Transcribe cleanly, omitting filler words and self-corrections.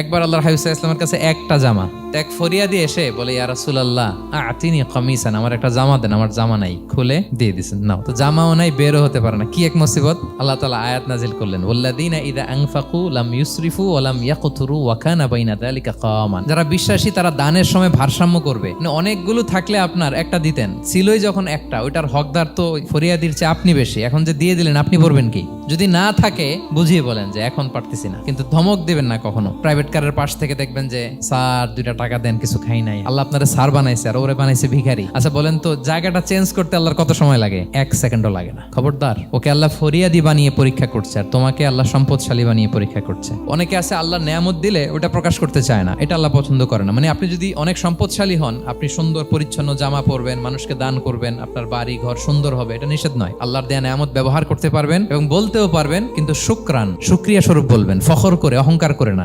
একবার আল্লাহর হাবিব সাল্লাল্লাহু আলাইহি ওয়াসাল্লামের কাছে একটা জামা, এক ফরিয়াদি এসে বলে, ইয়া রাসূলুল্লাহ আতিনি কামিসান, আমার একটা জামা দেন, আমার জামা নাই। খুলে দিয়ে দিয়েছেন, নাও। তো জামাও নাই, বেরও হতে পারে না, কি এক মুসিবত। আল্লাহ তাআলা আয়াত নাজিল করলেন, ওয়াল্লাযীনা ইযা আনফাকু লাম ইউসরিফু ওয়া লাম ইয়াকতুরু ওয়া কানা বাইনা যালিকা কাওয়ামান। যারা বিশ্বাসী তারা দানের সময় ভারসাম্য করবে। মানে অনেকগুলো থাকলে আপনার একটা দিতেন, ছিলই যখন একটা, ওইটার হকদার তো ফরিয়াদির চেয়ে আপনি বেশি। এখন যে দিয়ে দিলেন, আপনি পড়বেন কি? যদি না থাকে বুঝিয়ে বলেন যে এখন পারতেছি না, কিন্তু ধমক দিবেন না কখনো। প্রাইভেট কারের পাশ থেকে দেখবেন যে স্যার 2টা টাকা দেন, কিছু খাই নাই, আল্লাহ আপনারে স্যার বানাইছে আর ওরে বানাইছে ভিখারি। আচ্ছা বলেন তো, জায়গাটা চেঞ্জ করতে আল্লাহর কত সময় লাগে? 1 সেকেন্ডও লাগে না। খবরদার, ওকে আল্লাহ ফরিয়াদি বানিয়ে পরীক্ষা করছে, আর তোমাকে আল্লাহ সম্পদশালী বানিয়ে পরীক্ষা করছে। অনেকে আছে আল্লাহ নেয়ামত দিলে ওটা প্রকাশ করতে চায় না, এটা আল্লাহ পছন্দ করে না। মানে আপনি যদি অনেক সম্পদশালী হন, আপনি সুন্দর পরিচ্ছন্ন জামা পরবেন, মানুষকে দান করবেন, আপনার বাড়ি ঘর সুন্দর হবে, এটা নিষেধ নয়। আল্লাহর দেয়া নেয়ামত ব্যবহার করতে পারবেন এবং বলতেও পারবেন, কিন্তু শুকরিয়া স্বরূপ বলবেন, ফখর করে, অহংকার করে না।